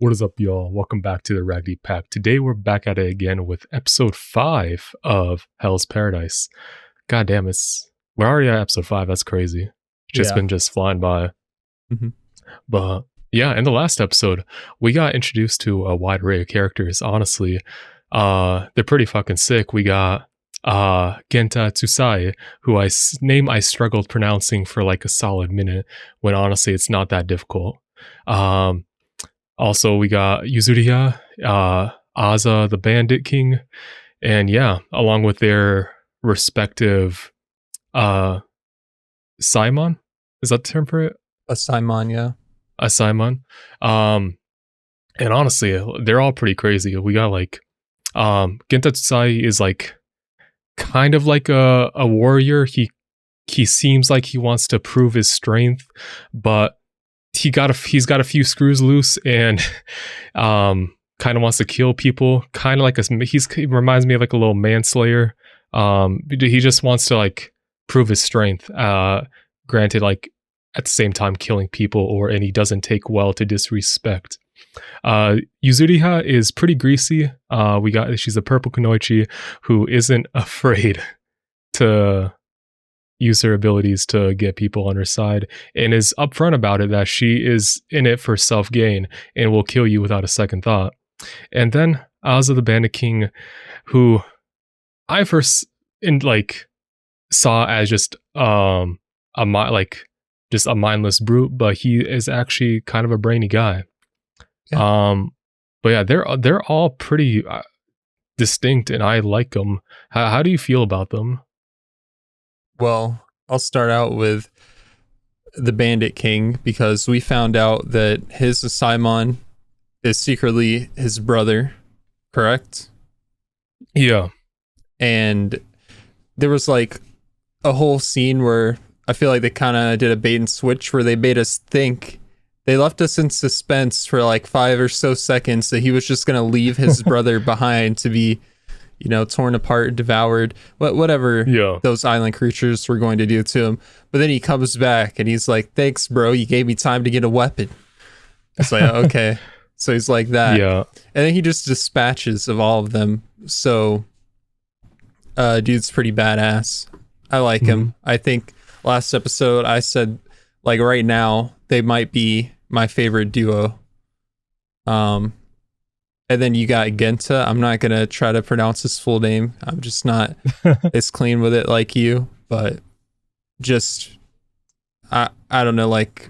What is up, y'all? Welcome back to the Raggedy Pack. Today we're back at it again with episode 5 of Hell's Paradise. God damn, we're already at episode 5. That's crazy. It's just Yeah. been just flying by. Mhm. But yeah, in the last episode, we got introduced to a wide array of characters. Honestly, they're pretty fucking sick. We got Genta Tsusai, who name I struggled pronouncing for like a solid minute, when honestly it's not that difficult. Also, we got Yuzuriha, Aza, the Bandit King, and yeah, along with their respective Simon. Is that the term for it? A Simon, yeah. A Simon. And honestly, they're all pretty crazy. We got like Genta Tsusai is like kind of like a warrior. He seems like he wants to prove his strength, but he's got a few screws loose and kind of wants to kill people, kind of like he reminds me of like a little manslayer. He just wants to like prove his strength, granted like at the same time killing people, and he doesn't take well to disrespect. Yuzuriha is pretty greasy. She's a purple kunoichi who isn't afraid to use her abilities to get people on her side, and is upfront about it that she is in it for self-gain and will kill you without a second thought. And then Aza the Bandit King, who I first saw as just a mindless brute, but he is actually kind of a brainy guy. Yeah. But yeah, they're all pretty distinct, and I like them. How do you feel about them? Well, I'll start out with the Bandit King, because we found out that his Simon is secretly his brother, correct? Yeah. And there was like a whole scene where I feel like they kind of did a bait and switch, where they made us think, they left us in suspense for like 5 or so seconds that he was just going to leave his brother behind to be, torn apart, devoured, whatever those island creatures were going to do to him. But then he comes back and he's like, thanks, bro. You gave me time to get a weapon. It's like, okay. So he's like that. Yeah. And then he just dispatches of all of them. So dude's pretty badass. I like him. I think last episode I said, like, right now they might be my favorite duo. And then you got Genta. I'm not going to try to pronounce his full name. I'm just not as clean with it like you, but just, I don't know, like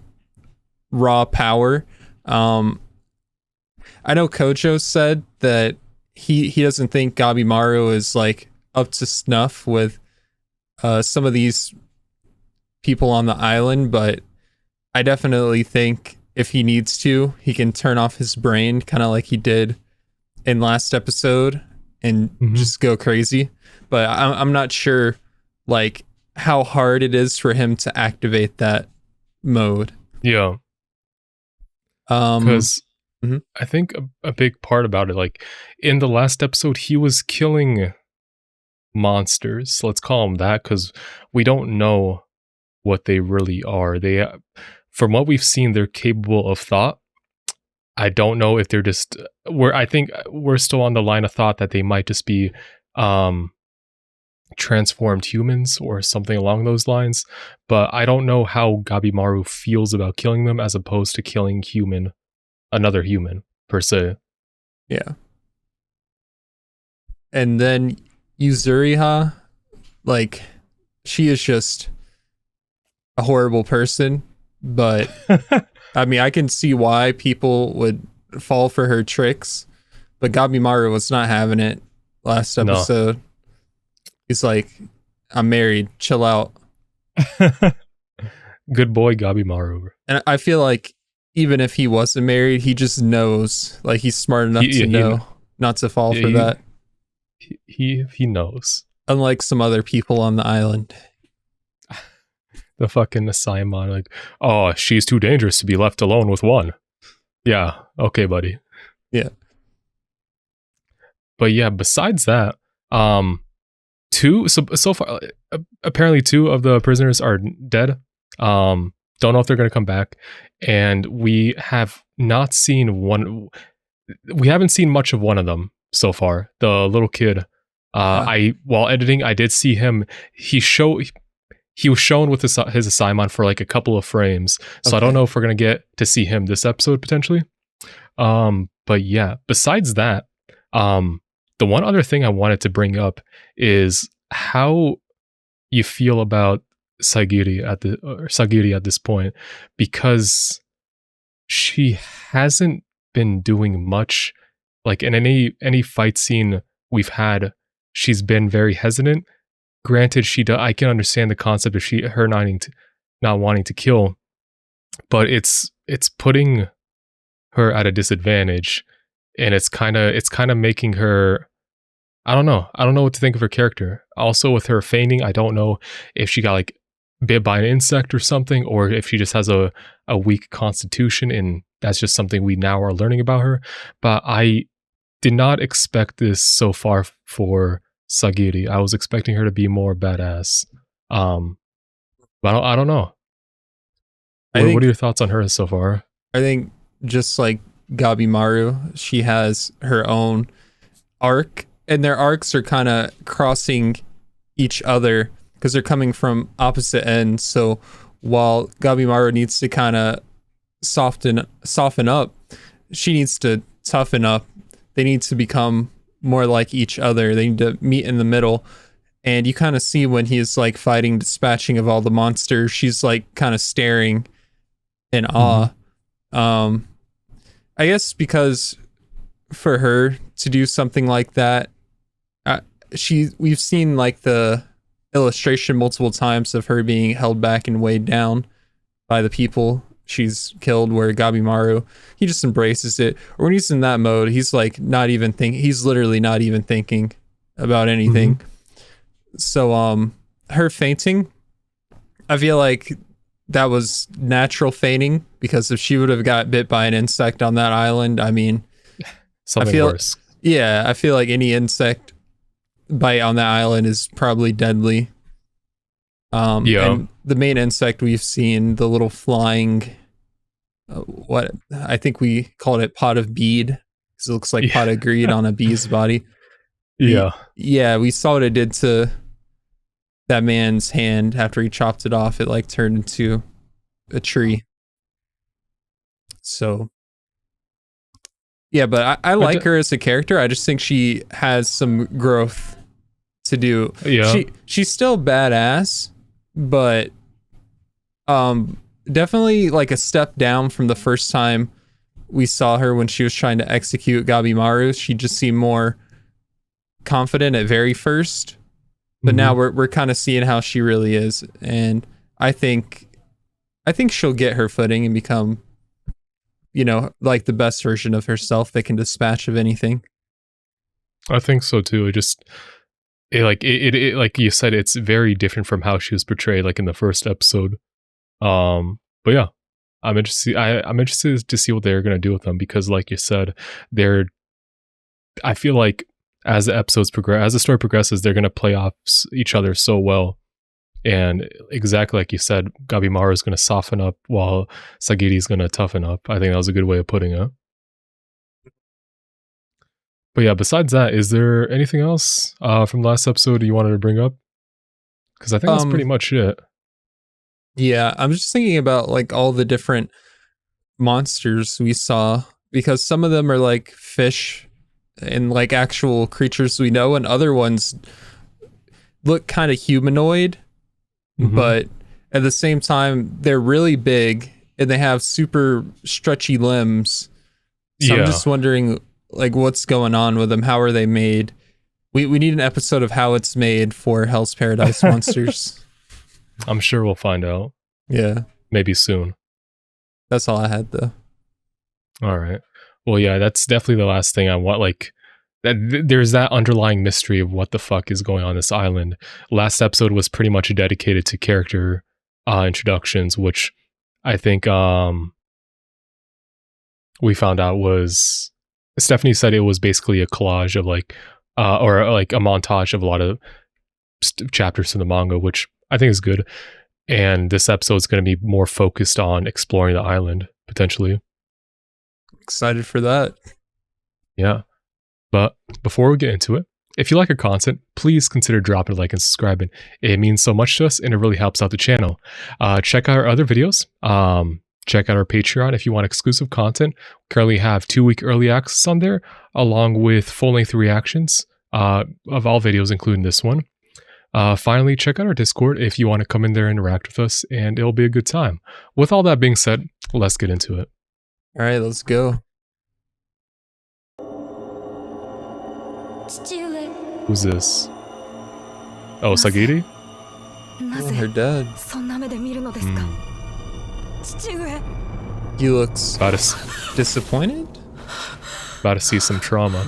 raw power. I know Kojo said that he doesn't think Gabimaru is like up to snuff with some of these people on the island, but I definitely think if he needs to, he can turn off his brain, kind of like he did in last episode, and just go crazy. But I'm not sure like how hard it is for him to activate that mode. Yeah. Because I think a big part about it, like in the last episode, he was killing monsters. Let's call them that, because we don't know what they really are. From what we've seen, they're capable of thought. I don't know if they're just. I think we're still on the line of thought that they might just be transformed humans or something along those lines. But I don't know how Gabimaru feels about killing them as opposed to killing another human per se. Yeah. And then Yuzuriha, like, she is just a horrible person, but I mean, I can see why people would fall for her tricks, but Gabimaru was not having it last episode. No. He's like, I'm married, chill out. Good boy, Gabimaru. And I feel like even if he wasn't married, he just knows, like, he's smart enough to know not to fall for that. He knows. Unlike some other people on the island. The fucking Simon, like, oh, she's too dangerous to be left alone with one. Yeah, okay, buddy. Yeah. But yeah, besides that, so far, apparently 2 of the prisoners are dead. Don't know if they're going to come back. And we have not seen one. We haven't seen much of one of them so far. The little kid. Yeah. I while editing, I did see him. He was shown with his assignment for like a couple of frames. So I don't Okay. know if we're gonna get to see him this episode potentially. But yeah, besides that, the one other thing I wanted to bring up is how you feel about Sagiri at this point, because she hasn't been doing much. Like in any fight scene we've had, she's been very hesitant. Granted, I can understand the concept of her not wanting to kill, but it's putting her at a disadvantage, and it's kind of making her. I don't know. I don't know what to think of her character. Also, with her fainting, I don't know if she got like bit by an insect or something, or if she just has a weak constitution, and that's just something we now are learning about her. But I did not expect this so far for Sagiri. I was expecting her to be more badass. Um, but I don't know. I What are think your thoughts on her so far? I think just like Gabimaru, she has her own arc, and their arcs are kind of crossing each other because they're coming from opposite ends. So while Gabimaru needs to kind of soften up, she needs to toughen up. They need to become more like each other. They need to meet in the middle. And you kind of see when he's like fighting, dispatching of all the monsters, she's like kind of staring in awe. Um, I guess because for her to do something like that, we've seen like the illustration multiple times of her being held back and weighed down by the people she's killed, where Gabimaru, he just embraces it. Or when he's in that mode, he's like not even thinking, he's literally not even thinking about anything. So her fainting, I feel like that was natural fainting, because if she would have got bit by an insect on that island, I mean, Something worse. yeah, I feel like any insect bite on that island is probably deadly. Yeah. And the main insect we've seen, the little flying, what I think we called it pot of bead, because it looks like pot of greed on a bee's body. Yeah. Yeah, we saw what it did to that man's hand after he chopped it off. It like turned into a tree. So yeah, but I like her as a character. I just think she has some growth to do. Yeah. She's still badass, but definitely like a step down from the first time we saw her when she was trying to execute Gabimaru. She just seemed more confident at very first, but now we're kind of seeing how she really is, and I think she'll get her footing and become, you know, like the best version of herself that can dispatch of anything. I think so too. It like you said, it's very different from how she was portrayed like in the first episode. But yeah, I'm interested to see what they're gonna do with them, because like you said, I feel like as the story progresses, they're gonna play off each other so well. And exactly like you said, Gabimaru is gonna soften up while Sagiri is gonna toughen up. I think that was a good way of putting it. But yeah, besides that, is there anything else from last episode you wanted to bring up? Because I think that's pretty much it. Yeah, I'm just thinking about like all the different monsters we saw, because some of them are like fish and like actual creatures we know, and other ones look kind of humanoid, but at the same time they're really big and they have super stretchy limbs. So I'm just wondering like what's going on with them. How are they made? We need an episode of how it's made for Hell's Paradise monsters. I'm sure we'll find out. Yeah. Maybe soon. That's all I had though. All right. Well, yeah, that's definitely the last thing I want. Like, there's that underlying mystery of what the fuck is going on this island. Last episode was pretty much dedicated to character introductions, which I think we found out was, Stephanie said it was basically a collage of like, or like a montage of a lot of chapters in the manga, which I think is good. And this episode is going to be more focused on exploring the island potentially. excited for that. Yeah. But before we get into it, if you like our content, please consider dropping a like and subscribing. It means so much to us and it really helps out the channel. Check out our other videos. Check out our Patreon if you want exclusive content. We currently have 2-week early access on there, along with full-length reactions of all videos, including this one. Finally, check out our Discord if you want to come in there and interact with us, and it'll be a good time. With all that being said, let's get into it. All right, let's go. Who's this? Oh, Sagiri? Oh, her dad. He looks disappointed? About to see some trauma.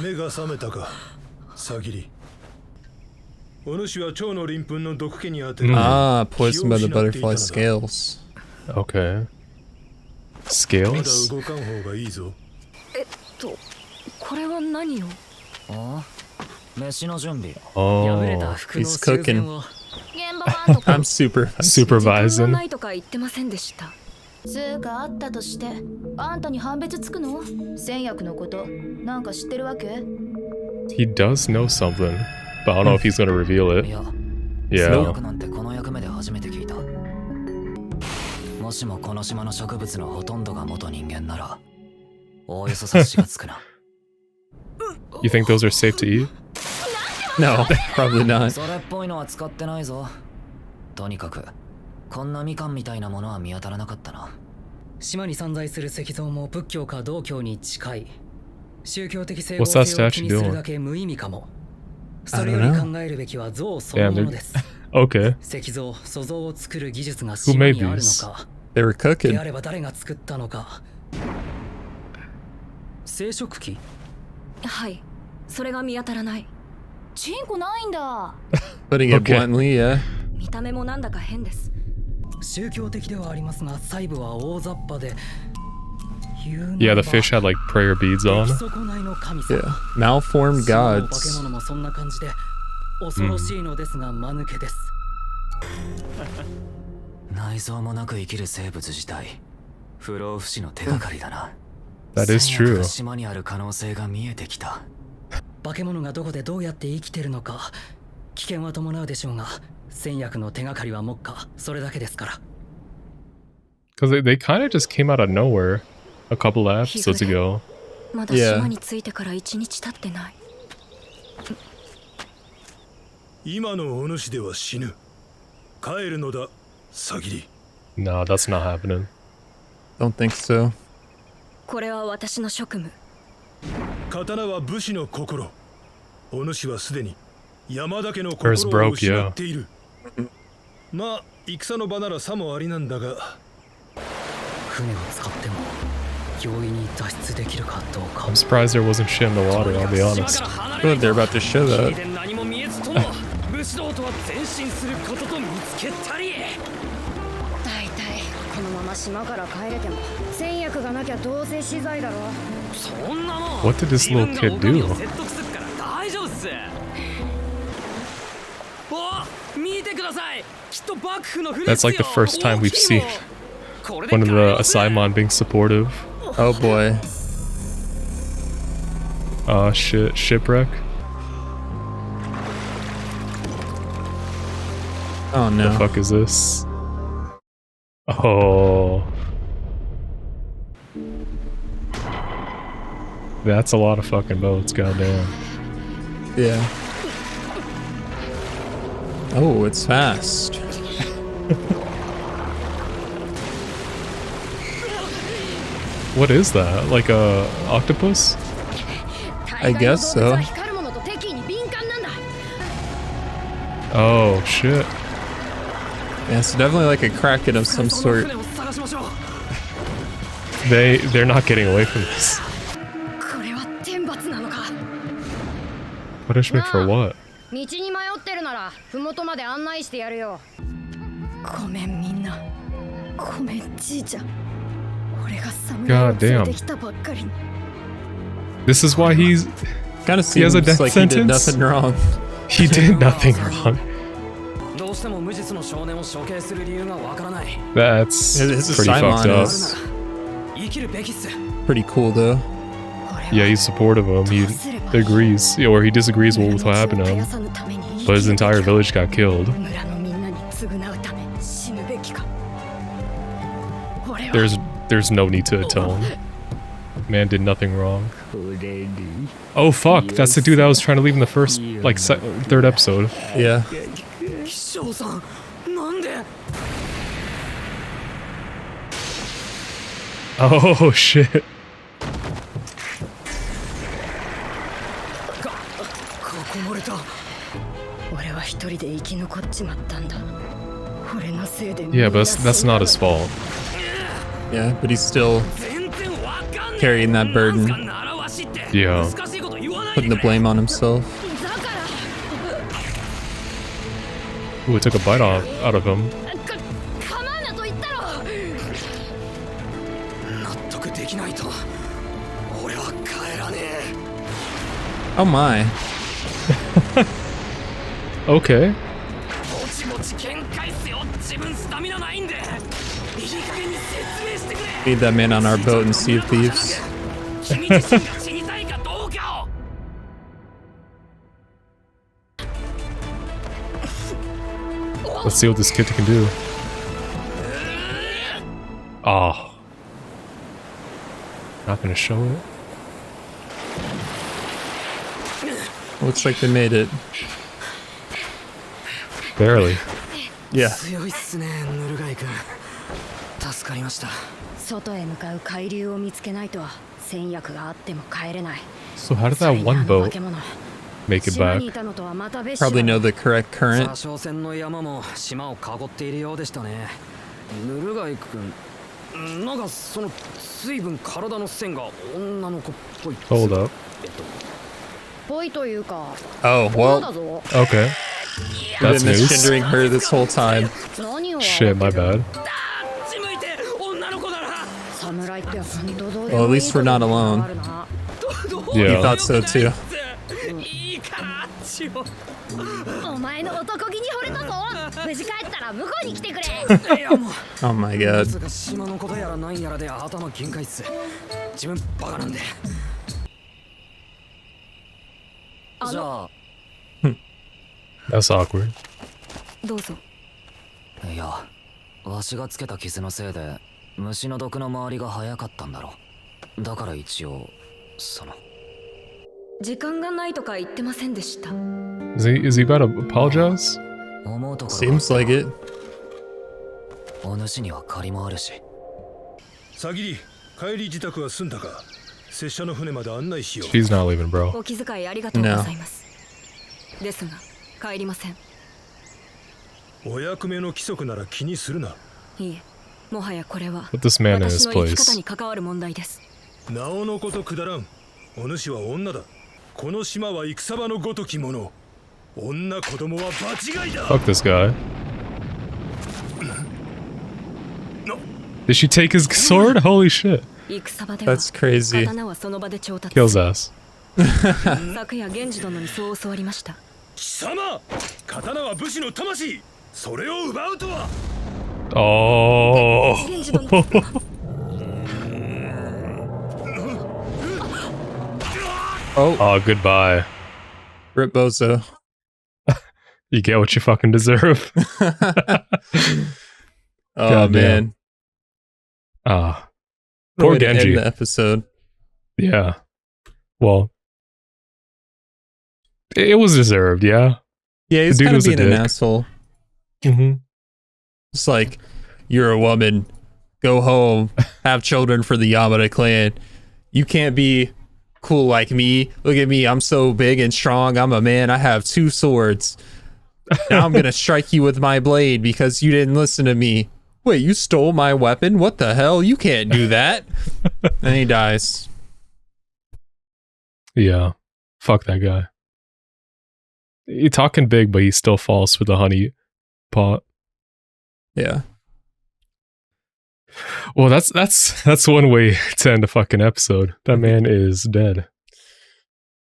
Poisoned by the butterfly scales. Okay. Scales? Oh, he's cooking. I'm supervising. つうかあったとしてあんたに判別つくの戦略のことなんか知ってるわけ He does know something, but I don't know if he's gonna reveal it. Yeah. なんてこの役目で初めて聞いた。もしもこの島の植物のほとんどが元人間なら、おおよそ察しがつくな。You think those are safe to eat? No, probably not. それっぽいのは使ってないぞ。とにかく。こんなみかんみたいなものは見当たらなかったな。島に散在する石像も仏教か道教に近い。宗教的整合性を気にするだけ無意味かも。それより考えるべきは像そのものです。Okay. 石像、塑像を作る技術が島にあるのか。They were cooking. であれば誰が作ったのか。生殖器？はい、それが見当たらない。チンコないんだ。Putting it bluntly, yeah. 見た目もなんだか変です。宗教的ではありますが、細部は大雑把で。Yeah, the fish had like prayer beads on. Yeah, malformed gods. 化け物もそんな感じで恐ろしいのですが間抜けです。内臓もなく生きる生物自体、不老不死の手がかりだな。That is true. 島にある可能性が見えてきた。化け物がどこでどうやって生きてるのか、危険は伴うでしょうが。戦略の手がかりは目下それだけですから。Because they kind of just came out of nowhere a couple of episodes ago. まだ島に着いてから1日経ってない。今のお主では死ぬ。帰るのだ、サギリ。No, that's not happening. Don't think so. これは私の職務。刀は武士の心。お主はすでに山田家の心を失っている。まあ、戦の場ならさもありなんだが。船を使っても容易に脱出できるかどうか。 I'm surprised there wasn't shit in the water, I'll be honest. Good, they're about to show that. 武士道とは前進することと見つけたり。大体このまま島から帰れても戦略がなきゃどうせ死罪だろ。そんなもん。 What did this little kid do? 大丈夫っす。見てください。きっと幕府の船。 That's like the first time we've seen one of the Asaimon being supportive. Oh boy. Shit, shipwreck. Oh no. The fuck is this? Oh. That's a lot of fucking boats, goddamn. Yeah. Oh, it's fast. What is that? Like a octopus? I guess so. Oh shit. Yeah, it's definitely like a kraken of some sort. They're not getting away from this. Punishment for what? 道に迷ってるなら麓まで案内してやるよ。ごめんみんな。ごめんじいちゃん。俺が侍を連れてきたばっかりに。This is why he's kind of he has a seems death like he did sentence? nothing wrong. He did nothing wrong. どうしても無実の少年を処刑する理由がわからない。 That's His pretty fucked Simon up. is 生きるべきっす。pretty cool though. Yeah, he's supportive of him. He agrees, or he disagrees with what happened to him. But his entire village got killed. There's no need to atone. Man did nothing wrong. Oh fuck, that's the dude that was trying to leave in the first, like, third episode. Yeah. Oh shit. Yeah, but that's not his fault. Yeah, but he's still carrying that burden. Yeah. Putting the blame on himself. Ooh, it took a bite out of him. Oh my. Okay. Need that man on our boat and Sea of Thieves. Let's see what this kid can do. Oh. Not gonna show it. Looks like they made it. Barely. Yeah. 外へ向かう海流を見つけないと戦略があっても帰れない。 So how did that one boat make it back? Probably know the correct current. 車掌船の山も島を囲っているようでしたね。ヌルガイ君、なんかその水分体の線が女の子っぽい。Hold up. ぽいというか。 Oh, well. Okay. That's Been news. misgendering her this whole time. Shit, my bad. Well, at least we're not alone. Yeah. You thought so too. お前の男気に惚れたぞ。無事帰ったら向こうに来てくれ。 Oh my god. 島のことやらなんやらで頭限界っす。自分バカなんで。じゃあ。 That's awkward. どうぞ。いや、わしがつけた傷のせいで虫の毒の周りが早かったんだろう。だから一応その。時間がないとか言ってませんでした。 Is he about to apologize? Seems like it. お主には借りもあるし。さぎり、帰り自宅は済んだか。拙者の船まで案内しよう。 She's not leaving, bro. お気遣いありがとうございます。ですが、帰りません。お役目の規則なら気にするな。いえ、もはやこれは Put this man in his 私の生き方 place. に関わる問題です。なおのことくだらん。お主は女だ。この島は戦場のごときもの。女子供は場違いだ。 Fuck this guy. Did she take his sword? Holy shit. That's crazy. Kills ass. 昨夜源氏殿にそう教わりました。貴様、刀は武士の魂。それを奪うとは。Oh. Oh, goodbye. Rip Bozo. You get what you fucking deserve. Oh God man. Ah. What a Poor way to end Genji. the episode. Yeah. Well, it was deserved, yeah. Yeah, he's The dude kind of was a being an dick. asshole. Mm-hmm. It's like, you're a woman. Go home. Have children for the Yamada clan. You can't be cool like me. Look at me. I'm so big and strong. I'm a man. I have 2 swords. Now I'm going to strike you with my blade because you didn't listen to me. Wait, you stole my weapon? What the hell? You can't do that. And he dies. Yeah. Fuck that guy. He's talking big, but he's still false with the honey pot. Yeah. Well, that's one way to end a fucking episode. That man is dead.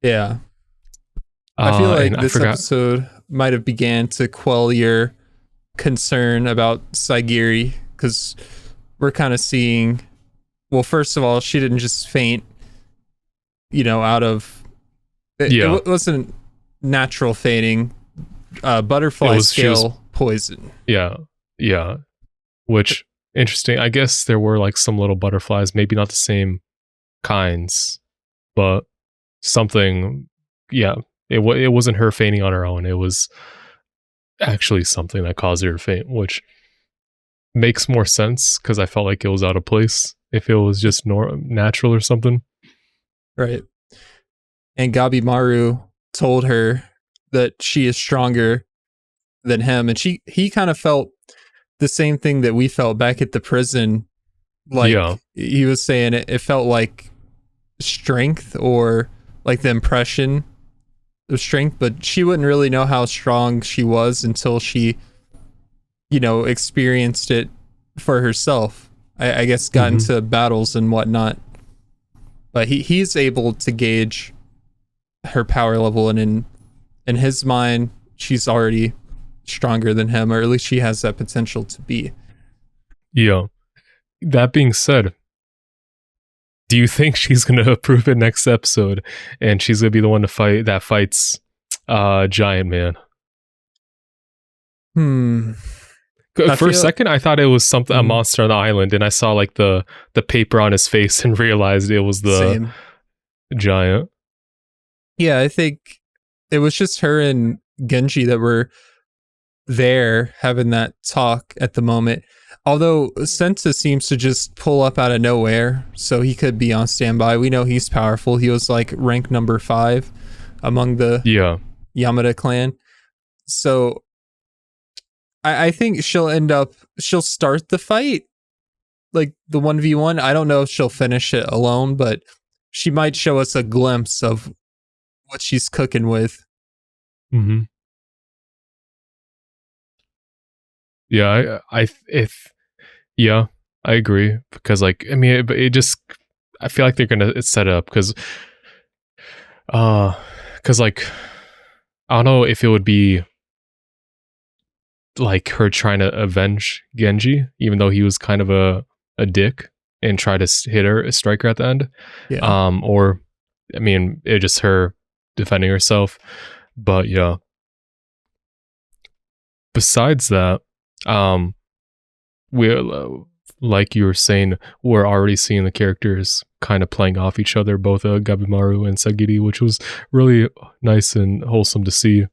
Yeah. I feel like and this episode might have began to quell your concern about Saigiri, because we're kind of seeing well, first of all, she didn't just faint, out of it wasn't natural fainting. Butterfly scale poison. Yeah. Which interesting. I guess there were like some little butterflies, maybe not the same kinds, but something. Yeah, it wasn't her fainting on her own. It was actually something that caused her to faint, which makes more sense because I felt like it was out of place if it was just natural or something. Right. And Gabimaru told her that she is stronger than him, and he kind of felt the same thing that we felt back at the prison. Like he was saying, it felt like strength, or like the impression of strength, but she wouldn't really know how strong she was until she, experienced it for herself. I guess got into battles and whatnot. But he's able to gauge her power level, and in his mind, she's already stronger than him, or at least she has that potential to be. Yeah. That being said, do you think she's gonna approve it next episode, and she's gonna be the one that fights Giant Man? For a second, I thought it was a monster on the island, and I saw like the paper on his face and realized it was the giant. Yeah, I think it was just her and Genji that were there having that talk at the moment. Although Sensa seems to just pull up out of nowhere, so he could be on standby. We know he's powerful. He was like rank number 5 among the Yamada clan. So I think she'll start the fight, like the 1v1. I don't know if she'll finish it alone, but she might show us a glimpse of what she's cooking with. Yeah, I agree, because like, I mean, I feel like they're gonna set it up because like, I don't know if it would be like her trying to avenge Genji, even though he was kind of a dick, and try to strike her at the end. Or, I mean, it's just her defending herself. But yeah. Besides that, we're like you were saying, we're already seeing the characters kind of playing off each other, both Gabimaru and Sagiri, which was really nice and wholesome to see.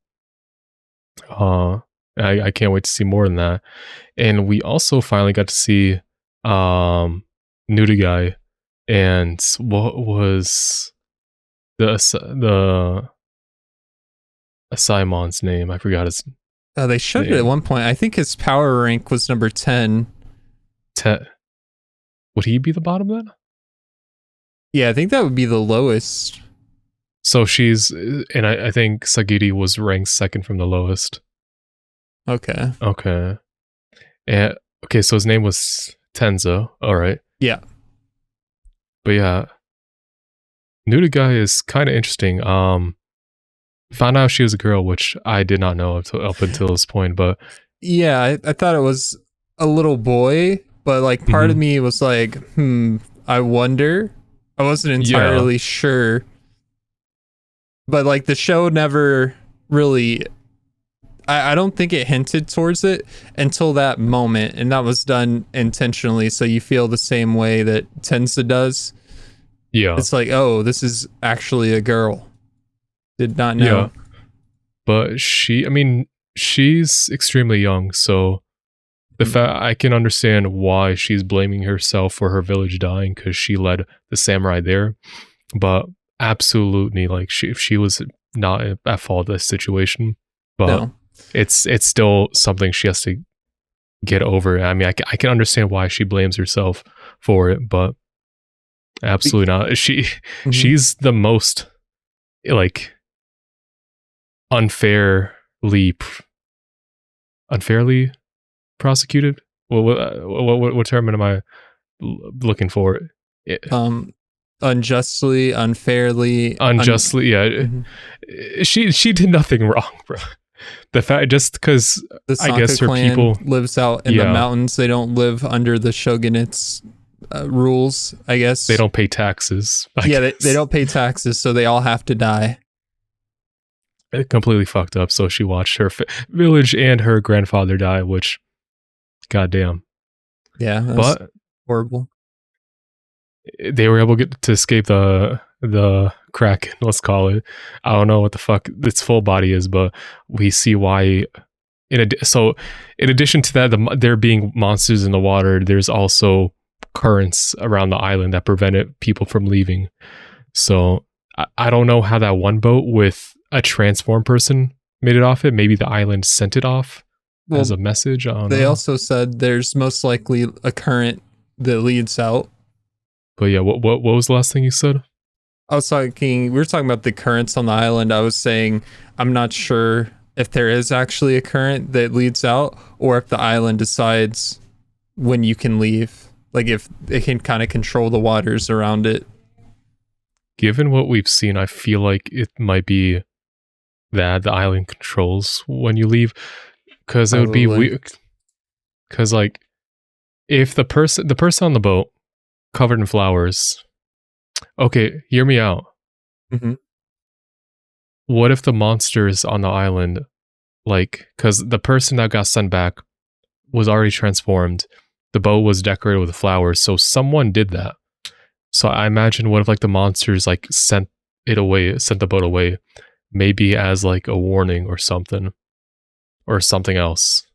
I can't wait to see more than that. And we also finally got to see Nudigai, and what was the Saimon's name? I forgot his they showed it at one point. I think his power rank was number 10. Would he be the bottom then? Yeah, I think that would be the lowest. So and I think Sagiri was ranked second from the lowest. Okay. And so his name was Tenzo. All right. Yeah. But yeah, Nudigai is kind of interesting. Found out she was a girl, which I did not know up until this point. But yeah, I thought it was a little boy, but like part of me was like, I wonder. I wasn't entirely sure. But like the show never really, I don't think it hinted towards it until that moment, and that was done intentionally, so you feel the same way that Tensa does. Yeah. It's like, oh, this is actually a girl. Did not know. Yeah. But she's extremely young, so the fact, I can understand why she's blaming herself for her village dying, because she led the samurai there. But absolutely, like, she was not at fault of this situation. But it's still something she has to get over. I mean, I can understand why she blames herself for it, but absolutely not. She's the most, like, unfairly prosecuted. What term am I looking for? Unjustly, unfairly. Yeah. She did nothing wrong, bro. The fact, just because I guess her people lives out in the mountains, they don't live under the shogunate's rules, I guess. They don't pay taxes. They don't pay taxes, so they all have to die. It completely fucked up. So she watched her village and her grandfather die, which, goddamn. Yeah, but horrible. They were able to escape the Kraken, let's call it. I don't know what the fuck its full body is, but we see why. In addition to that, there being monsters in the water, there's also currents around the island that prevented people from leaving. So I don't know how that one boat with a transformed person made it off it. Maybe the island sent it off as a message. I don't know. They also said there's most likely a current that leads out. But yeah, what was the last thing you said? We were talking about the currents on the island. I was saying I'm not sure if there is actually a current that leads out, or if the island decides when you can leave. Like if it can kind of control the waters around it. Given what we've seen, I feel like it might be that the island controls when you leave, because it would be weird. Because like, if the person on the boat covered in flowers, okay, hear me out. Mm-hmm. What if the monsters on the island, like, because the person that got sent back was already transformed, the boat was decorated with flowers, so someone did that. So I imagine, what if like the monsters like sent the boat away, maybe as like a warning or something else.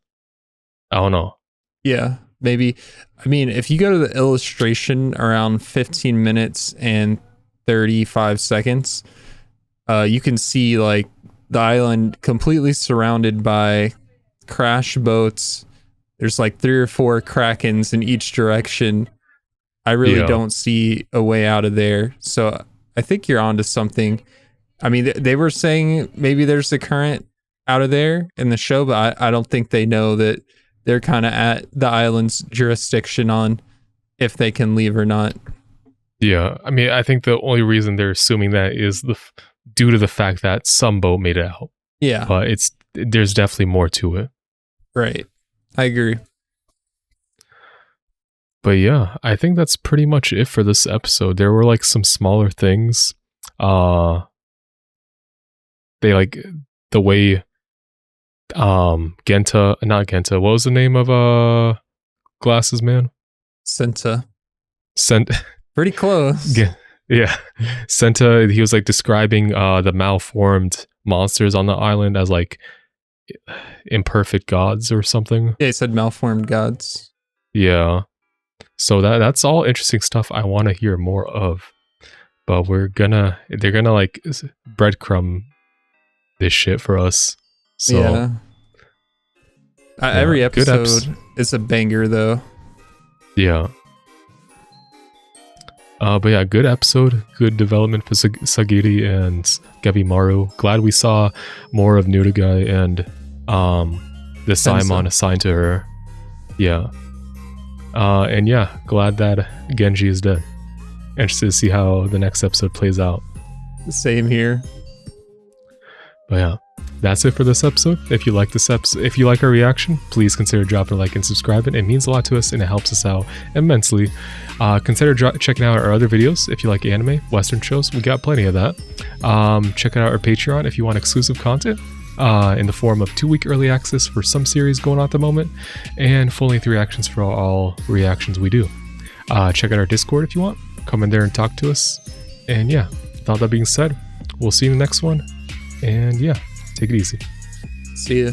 I don't know. Yeah, maybe. I mean, if you go to the illustration around 15 minutes and 35 seconds, you can see like the island completely surrounded by crash boats. There's like 3 or 4 krakens in each direction. I really don't see a way out of there. So I think you're onto something. I mean, they were saying maybe there's a current out of there in the show, but I don't think they know that they're kind of at the island's jurisdiction on if they can leave or not. Yeah, I mean, I think the only reason they're assuming that is due to the fact that some boat made it out. Yeah, but there's definitely more to it. Right, I agree. But yeah, I think that's pretty much it for this episode. There were like some smaller things. They like the way not Genta, what was the name of Glasses Man? Senta. Pretty close. Yeah. Senta, he was like describing the malformed monsters on the island as like imperfect gods or something. Yeah, he said malformed gods. Yeah. So that's all interesting stuff I want to hear more of. But they're gonna like breadcrumb this shit for us. So yeah. Every episode is a banger though. Yeah. But yeah, good episode, good development for Sagiri and Gabimaru. Glad we saw more of Nudagai and the Saimon assigned to her. Yeah. And yeah, glad that Genji is dead. Interested to see how the next episode plays out. Same here. But yeah, that's it for this episode. If you like this episode, if you like our reaction, please consider dropping a like and subscribing. It means a lot to us and it helps us out immensely. Consider checking out our other videos if you like anime, Western shows. We got plenty of that. Check out our Patreon if you want exclusive content in the form of 2-week early access for some series going on at the moment, and full-length reactions for all reactions we do. Check out our Discord if you want. Come in there and talk to us. And yeah, with all that being said, we'll see you in the next one. And yeah, take it easy. See ya.